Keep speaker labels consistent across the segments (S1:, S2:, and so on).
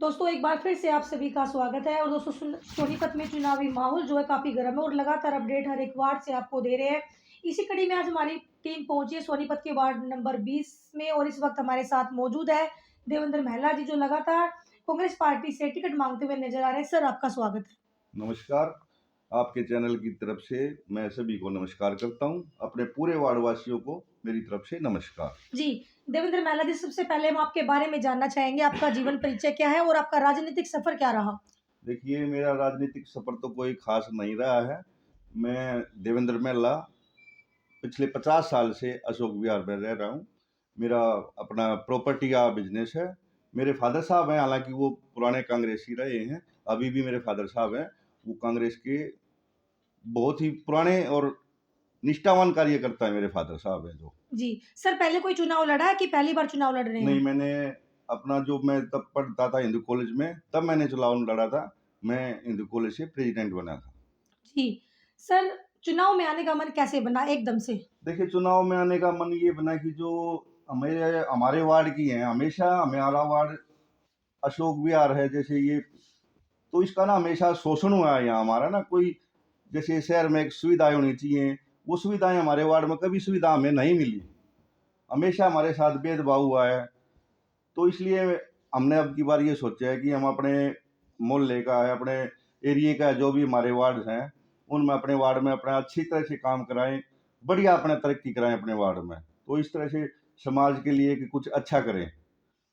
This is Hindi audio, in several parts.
S1: दोस्तों एक बार फिर से आप सभी का स्वागत है और दोस्तों सोनीपत में चुनावी माहौल जो है काफ़ी गर्म है और लगातार अपडेट हर एक वार्ड से आपको दे रहे हैं। इसी कड़ी में आज हमारी टीम पहुंची है सोनीपत के वार्ड नंबर 20 में और इस वक्त हमारे साथ मौजूद है देवेंद्र महला जी जो लगातार कांग्रेस पार्टी से टिकट मांगते हुए नजर आ रहे हैं। सर आपका स्वागत है।
S2: नमस्कार। आपके चैनल की तरफ से मैं सभी को नमस्कार करता हूं। अपने पूरे वार्डवासियों को मेरी तरफ से नमस्कार।
S1: जी, देवेंद्र महला जी सबसे पहले हम आपके बारे में जानना चाहेंगे, आपका जीवन परिचय क्या है और आपका राजनीतिक सफर क्या रहा?
S2: देखिए, मेरा राजनीतिक सफर तो कोई खास नहीं रहा है। मैं देवेंद्र महला पिछले 50 साल से अशोक विहार में रह रहा हूं। मेरा अपना प्रॉपर्टी का बिजनेस है। मेरे फादर साहब हैं, हालांकि वो पुराने कांग्रेसी रहे हैं। अभी भी मेरे फादर साहब हैं, वो कांग्रेस के बहुत ही पुराने और निष्ठावान कार्यकर्ता है। मेरे फादर साहब हैं जो।
S1: जी, सर पहले कोई चुनाव लड़ा है कि पहली बार चुनाव लड़ रहे
S2: नहीं,
S1: हैं?
S2: मैंने अपना जो मैं तब पढ़ता था हिंदू कॉलेज में, तब मैंने चुनाव लड़ा था। मैं हिंदू कॉलेज से प्रेसिडेंट बना था।
S1: जी। सर, चुनाव में आने का मन कैसे बना एकदम से?
S2: देखिए, चुनाव में आने का मन ये बना कि जो हमें हमारे वार्ड की हैं, हमेशा हमारा वार्ड अशोक विहार है जैसे ये, तो इसका ना हमेशा शोषण हुआ है यहाँ हमारा ना। कोई जैसे शहर में एक सुविधाएँ होनी चाहिए, वो सुविधाएँ हमारे वार्ड में कभी सुविधा हमें नहीं मिली। हमेशा हमारे साथ भेदभाव हुआ है। तो इसलिए हमने अब की बार ये सोचा है कि हम अपने मोहल्ले का है, अपने एरिया का जो भी हमारे वार्ड हैं, उनमें अपने वार्ड में अपना अच्छी तरह से काम कराएं, बढ़िया अपना तरक्की कराएं अपने वार्ड में। तो इस तरह से समाज के लिए कि कुछ अच्छा करें।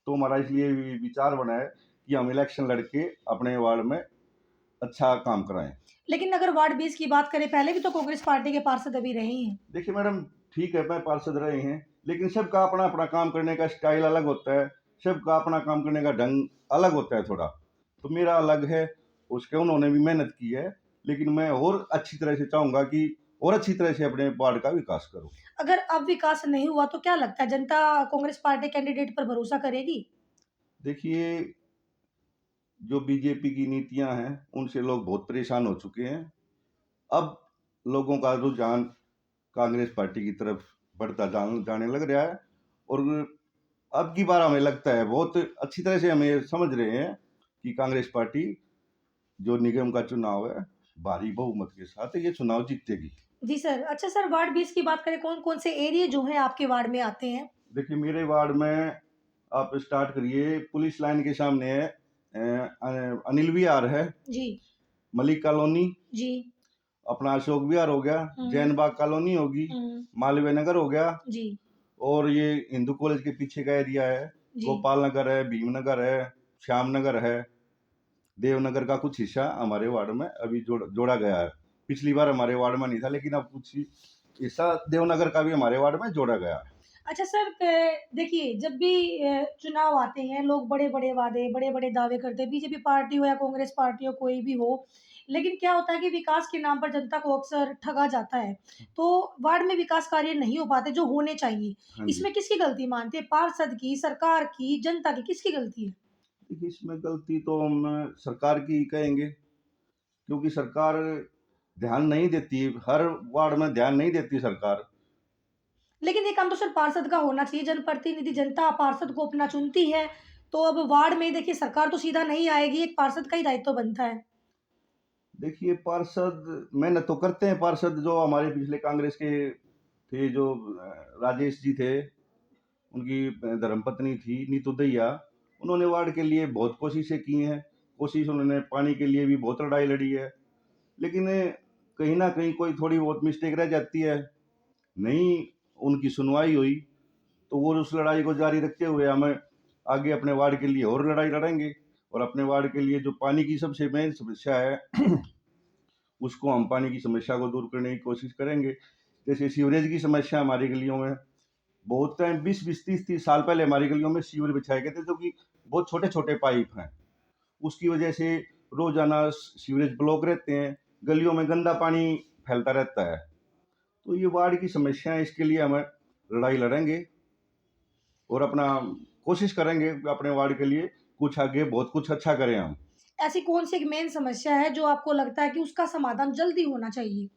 S2: तो हमारा इसलिए विचार बना है कि हम इलेक्शन लड़के अपने वार्ड में अच्छा काम कराएं।
S1: लेकिन अगर वार्ड 20 की बात करें, पहले भी तो कांग्रेस पार्टी के पार्षद अभी रहे ही हैं।
S2: देखिए मैडम, ठीक है, मैं पार्षद रहे हैं, लेकिन सबका अपना अपना काम करने का स्टाइल अलग होता है। सबका अपना काम करने का ढंग अलग होता है थोड़ा। तो मेरा अलग है, उसके उन्होंने भी मेहनत की है, लेकिन मैं और अच्छी तरह से चाहूंगा कि और अच्छी तरह से अपने वार्ड का विकास करूं।
S1: अगर अब विकास नहीं हुआ तो क्या लगता है जनता कांग्रेस पार्टी कैंडिडेट पर भरोसा करेगी?
S2: देखिए, जो बीजेपी की नीतियां हैं उनसे लोग बहुत परेशान हो चुके हैं। अब लोगों का रुझान कांग्रेस पार्टी की तरफ बढ़ता जाने लग रहा है। और अब की बार हमें लगता है, बहुत अच्छी तरह से हमें समझ रहे हैं कि कांग्रेस पार्टी जो निगम का चुनाव है, भारी बहुमत के साथ ये चुनाव जीतेगी।
S1: जी सर। अच्छा सर, वार्ड 20 की बात करें, कौन-कौन से एरिया जो हैं आपके वार्ड में आते हैं?
S2: देखिए, मेरे वार्ड में आप स्टार्ट करिए, पुलिस लाइन के सामने है, अनिल विहार है,
S1: जी,
S2: मलिक कॉलोनी,
S1: जी।
S2: अपना अशोक विहार हो गया,
S1: हुँ,
S2: जैन बाग कॉलोनी होगी,
S1: हुँ।
S2: मालवीय नगर हो गया,
S1: जी,
S2: और ये हिंदू कॉलेज के पीछे का एरिया है,
S1: जी।
S2: गोपाल नगर है, भीम नगर है, श्याम नगर है। देवनगर का कुछ हिस्सा हमारे वार्ड में अभी जोड़ा गया है। पिछली बार हमारे वार्ड में नहीं था, लेकिन अब कुछ हिस्सा देवनगर का भी हमारे वार्ड में जोड़ा गया है।
S1: अच्छा सर, देखिए जब भी चुनाव आते हैं लोग बड़े-बड़े वादे, बड़े-बड़े दावे करते हैं, बीजेपी पार्टी हो या कांग्रेस पार्टी हो, कोई भी हो। लेकिन क्या होता है कि विकास के नाम पर जनता को अक्सर ठगा जाता है। तो वार्ड में विकास कार्य नहीं हो पाते जो होने चाहिए।
S2: हाँ जी।
S1: इसमें किसकी गलती मानते हैं? पार्षद की, सरकार की, जनता की, किसकी गलती है?
S2: देखिए, इसमें गलती तो हम सरकार की ही कहेंगे, क्योंकि सरकार ध्यान नहीं देती, हर वार्ड में ध्यान नहीं देती सरकार।
S1: लेकिन ये काम तो सिर्फ पार्षद का होना चाहिए, जनप्रतिनिधि जनता पार्षद को अपना चुनती है। तो अब वार्ड में देखिए सरकार तो सीधा नहीं आएगी, एक पार्षद का ही दायित्व बनता है।
S2: देखिए, पार्षद मेहनत तो करते हैं। पार्षद जो हमारे पिछले कांग्रेस के थे, जो राजेश जी थे, उनकी धर्मपत्नी थी नीतू दहिया, उन्होंने वार्ड के लिए बहुत कोशिशें की हैं। कोशिश उन्होंने पानी के लिए भी बहुत लड़ाई लड़ी है, लेकिन कहीं न कहीं कोई थोड़ी बहुत मिस्टेक रह जाती है। नहीं उनकी सुनवाई हुई, तो वो उस लड़ाई को जारी रखते हुए हमें आगे अपने वार्ड के लिए और लड़ाई लड़ेंगे। और अपने वार्ड के लिए जो पानी की सबसे मेन समस्या है, उसको हम पानी की समस्या को दूर करने की कोशिश करेंगे। जैसे सीवरेज की समस्या हमारी गलियों में बहुत टाइम, 20-20, 30-30 साल पहले हमारी गलियों में सीवर बिछाए गए थे, जो कि बहुत छोटे-छोटे पाइप हैं। उसकी वजह से रोज़ाना सीवरेज ब्लॉक रहते हैं, गलियों में गंदा पानी फैलता रहता है। तो ये वार्ड की समस्या है, इसके लिए हमें लड़ाई लड़ेंगे और अपना कोशिश करेंगे कि अपने वार्ड के लिए कुछ आगे बहुत कुछ अच्छा करें हम।
S1: ऐसी कौन-सी एक मेन समस्या है जो आपको लगता है कि उसका समाधान जल्दी होना चाहिए?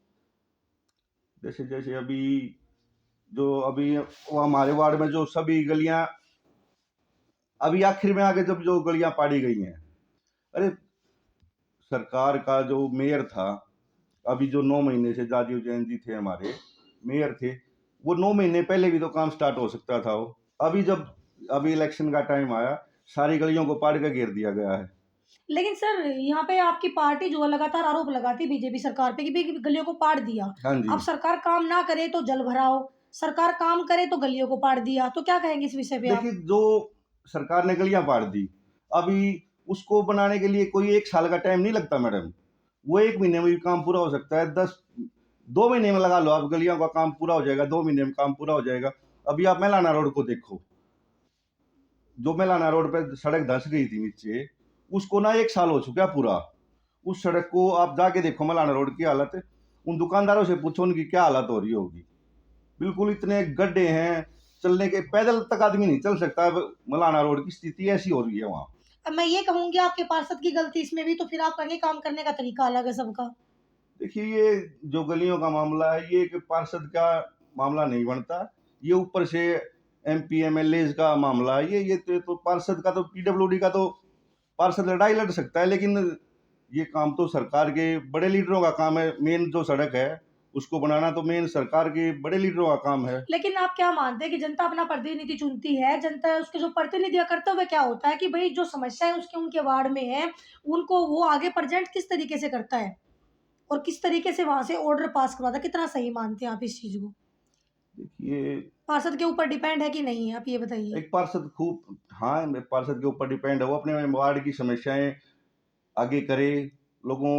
S2: जैसे-जैसे अभी वो हमारे वार्ड में जो सभी गलियाँ अभी आखिर में आगे जब जो गलियां पाड़ी गई हैं, अरे सरकार का जो मेयर था, अभी जो 9 महीने से राजीव जैन जी थे हमारे मेयर थे, वो 9 महीने पहले भी तो काम स्टार्ट हो सकता था। वो अभी जब अभी इलेक्शन का टाइम आया, सारी गलियों को पाड़ के घेर दिया गया है।
S1: लेकिन सर यहाँ पे आपकी पार्टी जो है लगातार आरोप लगाती है बीजेपी सरकार पे कि भाई गलियों को पाड़ दिया।
S2: हाँ जी।
S1: अब सरकार काम ना करे तो जल भराओ, सरकार काम करे तो गलियों को पाड़ दिया, तो क्या कहेंगे इस विषय पे आप?
S2: देखिए, जो सरकार ने गलियां पाड़ दी, अभी उसको बनाने के लिए कोई 1 साल का टाइम नहीं लगता मैडम। वो 1 महीने में भी काम पूरा हो सकता है। 2 महीने में लगा लो आप, गलियों का काम पूरा हो जाएगा, 2 महीने में काम पूरा हो जाएगा। अभी आप मैलाना रोड को देखो, जो मैलाना रोड पे सड़क धंस गई थी नीचे, उसको ना 1 साल हो चुका पूरा। उस सड़क को आप जाके देखो, मैलाना रोड की हालत, उन दुकानदारों से पूछो उनकी क्या हालत हो रही होगी। बिल्कुल इतने गड्ढे हैं, चलने के पैदल तक आदमी नहीं चल सकता। अब मलाना रोड की स्थिति ऐसी हो रही है वहाँ।
S1: अब मैं ये कहूंगी आपके पार्षद की गलती इसमें भी, तो फिर आप कहेंगे काम करने का तरीका अलग है सबका।
S2: देखिए, ये जो गलियों का मामला है, ये एक पार्षद का मामला नहीं बनता। ये ऊपर से एमपी एमएलए का मामला है। ये तो पार्षद का, तो पीडब्ल्यूडी का तो पार्षद लड़ाई लड़ सकता है, लेकिन ये काम तो सरकार के बड़े लीडरों का काम है। मेन जो सड़क है उसको बनाना तो मेन सरकार के बड़े लीडरों का काम है।
S1: लेकिन आप क्या मानते हैं कि जनता अपना प्रतिनिधि चुनती है, जनता उसके जो प्रतिनिधि कर्तव्य क्या होता है कि भाई जो समस्याएं उसके उनके वार्ड में है उनको वो आगे प्रेजेंट किस तरीके से करता है और किस तरीके से वहां से ऑर्डर पास करवाता है, कितना सही मानते हैं आप इस चीज को?
S2: देखिए,
S1: पार्षद के ऊपर डिपेंड है कि नहीं है, आप ये बताइए।
S2: एक पार्षद खूब, हाँ, पार्षद के ऊपर डिपेंड है। वो अपने वार्ड की समस्याएं आगे करे, लोगों,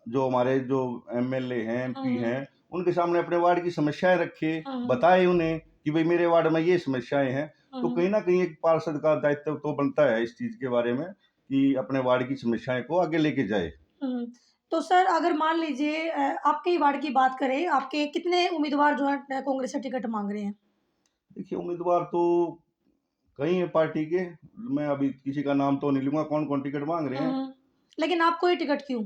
S2: जो हमारे जो एमएलए हैं, एमपी
S1: हम्म,
S2: हैं, उनके सामने अपने वार्ड की समस्याएं रखे,
S1: हम्म,
S2: बताए उन्हें कि भाई मेरे वार्ड में ये समस्याएं हैं। तो
S1: हम्म,
S2: कहीं ना कहीं एक पार्षद का दायित्व तो बनता है इस चीज के बारे में, कि अपने वार्ड की समस्याएं को आगे लेके जाए।
S1: हम्म। तो सर अगर मान लीजिए आपके ही वार्ड की बात करें, आपके कितने उम्मीदवार जो है कांग्रेस से टिकट मांग रहे हैं?
S2: देखिए, उम्मीदवार तो कई हैं पार्टी के, मैं अभी किसी का नाम तो नहीं लूंगा कौन कौन टिकट मांग रहे हैं।
S1: हम्म। लेकिन आपको ये टिकट क्यों?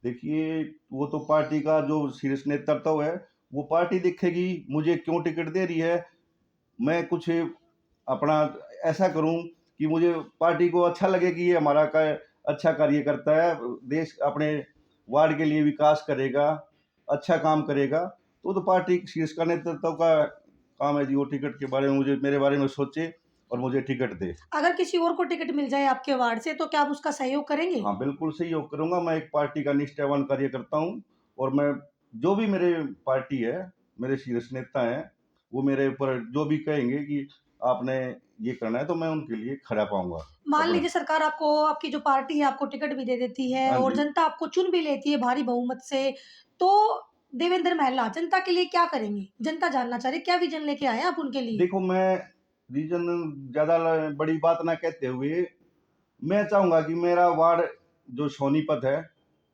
S2: देखिए, वो तो पार्टी का जो शीर्ष नेतृत्व है, वो पार्टी देखेगी मुझे क्यों टिकट दे रही है। मैं कुछ अपना ऐसा करूं कि मुझे पार्टी को अच्छा लगे कि ये हमारा अच्छा कार्य करता है, देश अपने वार्ड के लिए विकास करेगा, अच्छा काम करेगा। तो पार्टी शीर्ष का नेतृत्व का काम है जी, वो टिकट के बारे में मुझे, मेरे बारे में सोचे और मुझे टिकट दे।
S1: अगर किसी और को टिकट मिल जाए आपके वार्ड से तो क्या आप उसका सहयोग करेंगे?
S2: हाँ, बिल्कुल सहयोग करूंगा। मैं एक पार्टी का निष्ठावान कार्यकर्ता हूँ, और मैं, जो भी मेरे पार्टी है, मेरे शीर्ष नेता हैं, वो मेरे ऊपर जो भी कहेंगे कि आपने ये करना है, तो मैं उनके लिए खड़ा पाऊंगा
S1: मान
S2: अपना।
S1: लीजिए सरकार आपको, आपकी जो पार्टी है आपको टिकट भी दे देती है
S2: हाँ
S1: और
S2: जी।
S1: जनता आपको चुन भी लेती है भारी बहुमत से, तो देवेंद्र महला जनता के लिए क्या करेंगे? जनता जानना चाह रही है, क्या विजन लेके आए हैं आप उनके लिए?
S2: देखो, मैं रीजन ज्यादा बड़ी बात ना कहते हुए, मैं चाहूंगा कि मेरा वार्ड जो सोनीपत है,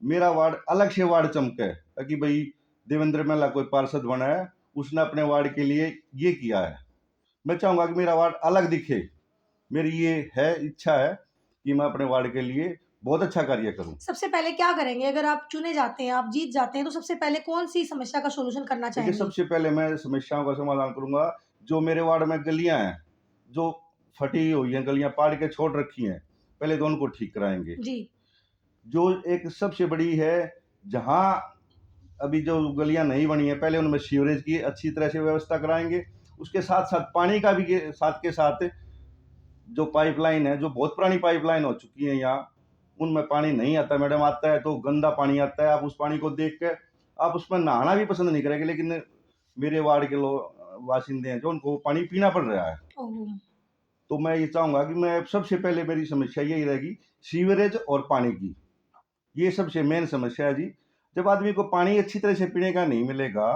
S2: मेरा वार्ड अलग से वार्ड चमके, ताकि भाई देवेंद्र महला कोई पार्षद बना है, उसने अपने वार्ड के लिए ये किया है। मैं चाहूंगा कि मेरा वार्ड अलग दिखे। मेरी ये है, इच्छा है कि मैं अपने वार्ड के लिए बहुत अच्छा कार्य करूं।
S1: सबसे पहले क्या करेंगे अगर आप चुने जाते हैं, आप जीत जाते हैं, तो सबसे पहले कौन सी समस्या का सॉल्यूशन करना
S2: देखिए,
S1: चाहेंगे?
S2: सबसे पहले मैं समस्याओं का समाधान करूंगा। जो मेरे वार्ड में गलियां हैं, जो फटी हुई हैं, गलियां पाड़ के छोड़ रखी हैं, पहले तो उनको ठीक कराएंगे।
S1: जी।
S2: जो एक सबसे बड़ी है, जहां अभी जो गलियां नहीं बनी है, पहले उनमें सीवरेज की अच्छी तरह से व्यवस्था कराएंगे। उसके साथ साथ पानी का भी के साथ जो पाइपलाइन है, जो बहुत पुरानी पाइपलाइन हो चुकी है यहाँ, उनमें पानी नहीं आता मैडम। आता है तो गंदा पानी आता है। आप उस पानी को देख के आप उसमें नहाना भी पसंद नहीं करेंगे, लेकिन मेरे वार्ड के लोग वासिंदे हैं जो, उनको पानी पीना पड़ रहा है।
S1: ओह!
S2: तो मैं ये चाहूंगा कि मैं सबसे पहले, मेरी समस्या यही रहेगी, सीवरेज और पानी की। ये सबसे मेन समस्या है जी। जब आदमी को पानी अच्छी तरह से पीने का नहीं मिलेगा,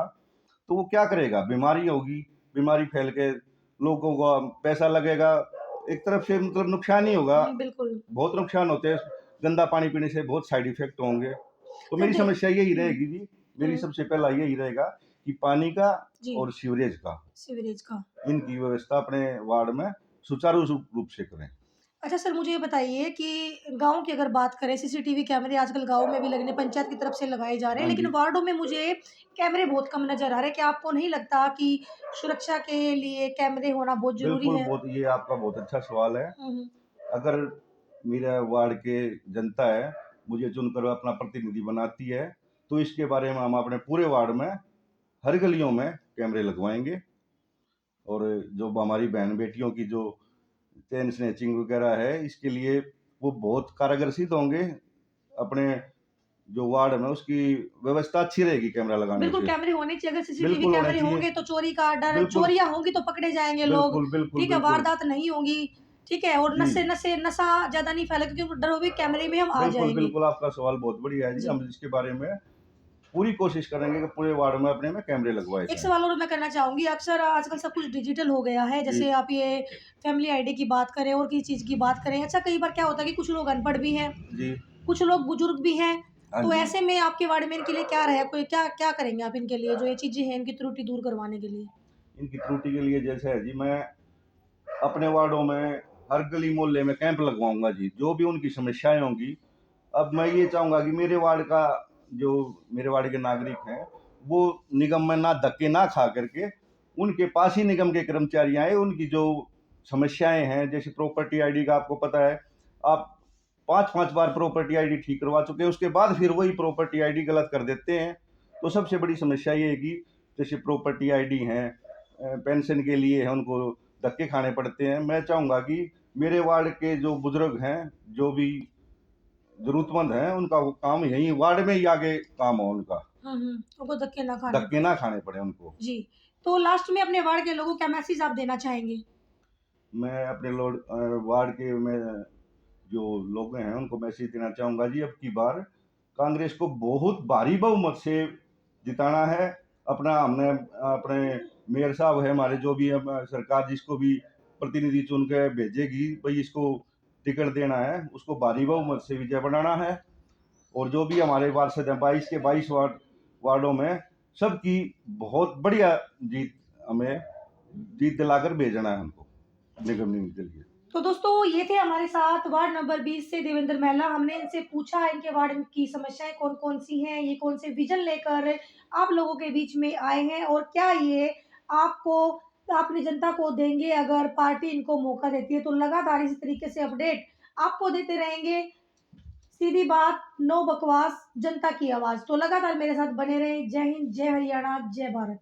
S2: तो वो क्या करेगा? बीमारी होगी, बीमारी फैल के लोगों को पैसा लगेगा, एक तरफ से मतलब नुकसान ही होगा।
S1: बिल्कुल।
S2: बहुत नुकसान होते हैं, गंदा पानी पीने से बहुत साइड इफेक्ट होंगे। तो
S1: तो
S2: मेरी
S1: दे
S2: समस्या यही
S1: हुँ,
S2: रहेगी जी, मेरी
S1: हुँ,
S2: सबसे पहला यही रहेगा कि पानी का
S1: जी,
S2: और सीवरेज का,
S1: सीवरेज का।
S2: इनकी व्यवस्था अपने वार्ड में सुचारू रूप से करें।
S1: अच्छा सर, मुझे ये बताइए कि गाँव की अगर बात करें, सीसीटीवी कैमरे आजकल गाँव में भी लगने पंचायत की तरफ से लगाए जा रहे हैं,
S2: हाँ
S1: लेकिन
S2: जी।
S1: वार्डों में मुझे कैमरे बहुत कम नज़र आ रहे हैं। क्या आपको नहीं लगता कि सुरक्षा के लिए कैमरे होना बहुत ज़रूरी
S2: बिल्कुल,
S1: है?
S2: बहुत ये आपका बहुत अच्छा सवाल है।
S1: हुँ, हुँ।
S2: अगर मेरा वार्ड के जनता है, मुझे चुनकर अपना प्रतिनिधि बनाती है, तो इसके बारे में हम अपने पूरे वार्ड में, हर गलियों में कैमरे लगवाएँगे और जो हमारी बहन-बेटियों की जो चेन स्नैचिंग वगैरह है, इसके लिए वो बहुत कारगर सिद्ध होंगे। अपने जो वार्ड में उसकी व्यवस्था अच्छी रहेगी कैमरा लगाने
S1: बिल्कुल
S2: से।
S1: कैमरे होने चाहिए, अगर सीसीटीवी
S2: बिल्कुल होने
S1: कैमरे
S2: चाहिए।
S1: होंगे तो चोरी का डर
S2: बिल्कुल,
S1: चोरियाँ होंगी तो पकड़े जाएँगे लोग,
S2: बिल्कुल, बिल्कुल,
S1: ठीक है?
S2: बिल्कुल।
S1: वारदात नहीं होंगी, ठीक है? और
S2: जी।
S1: नशा ज़्यादा नहीं फैलेगा क्योंकि डर होगे कैमरे में हम आ
S2: बिल्कुल,
S1: जाएँगे।
S2: बिल्कुल, आपका सवाल बहुत बढ़िया है जी।
S1: जी।
S2: हम इसके बारे में पूरी कोशिश करेंगे कि पूरे वार्ड में अपने में कैमरे लगवाए
S1: एक
S2: जाएँ।
S1: सवाल और मैं करना चाहूँगी, अक्सर आजकल सब कुछ डिजिटल हो गया है,
S2: जी।
S1: जैसे आप ये फैमिली आईडी की बात करें और किसी चीज़ की बात करें। अच्छा कई बार क्या होता है कि कुछ लोग अनपढ़ भी हैं,
S2: जी।
S1: कुछ लोग बुजुर्ग भी हैं,
S2: हाँ
S1: तो
S2: जी।
S1: ऐसे में आपके वार्ड में इनके लिए क्या रहे कोई क्या क्या करेंगे आप इनके लिए जो ये चीज़ें हैं इनकी त्रुटि दूर करवाने के लिए?
S2: इनकी त्रुटि के लिए जैसे है जी, मैं अपने वार्डों में हर गली मोहल्ले में कैंप लगवाऊँगा जी, जो भी उनकी समस्याएँ होंगी। अब मैं ये चाहूँगा कि जो मेरे वार्ड के नागरिक हैं, वो निगम में ना धक्के ना खा करके, उनके पास ही निगम के कर्मचारी आएँ, उनकी जो समस्याएँ हैं, जैसे प्रॉपर्टी आईडी का आपको पता है, आप 5-5 बार प्रॉपर्टी आईडी ठीक करवा चुके हैं, उसके बाद फिर वही प्रॉपर्टी आईडी गलत कर देते हैं। तो सबसे बड़ी समस्या ये है कि जैसे प्रॉपर्टी आईडी हैं, पेंशन के लिए है, उनको धक्के खाने पड़ते हैं। मैं चाहूँगा कि मेरे वार्ड के जो बुजुर्ग हैं, जो भी ज़रूरतमंद हैं, उनका वो काम यहीं वार्ड में ही आगे काम हो उनका,
S1: हुँ, हुँ, उनको धक्के ना खाने
S2: धक्के
S1: पड़े।
S2: ना खाने पड़े उनको।
S1: जी, तो लास्ट में अपने वार्ड के लोगों को क्या मैसेज आप देना चाहेंगे?
S2: मैं अपने वार्ड के में जो लोग हैं, उनको मैसेज देना चाहूँगा जी, अब की बार कांग्रेस को बहुत भारी बहुमत से जिताना है। हमने अपने मेयर साहब हैं हमारे, जो भी अब सरकार जिसको भी प्रतिनिधि चुन के भेजेगी, भई इसको टिकट देना है, उसको भारी बहुमत से विजय बनाना है। और जो भी हमारे पार्षद हैं, 22 के 22 वार्डों में सबकी बहुत बढ़िया जीत हमें जीत दिलाकर भेजना है हमको निगम के लिए।
S1: तो दोस्तों ये थे हमारे साथ वार्ड नंबर 20 से देवेंद्र महला। हमने इनसे पूछा इनके वार्ड की समस्याएँ कौन-कौन सी हैं, ये कौन से विज़न लेकर आप लोगों के बीच में आए हैं और क्या ये आपको अपनी जनता को देंगे अगर पार्टी इनको मौका देती है। तो लगातार इसी तरीके से अपडेट आपको देते रहेंगे। सीधी बात, नो बकवास, जनता की आवाज़। तो लगातार मेरे साथ बने रहें। जय हिंद, जय हरियाणा, जय भारत।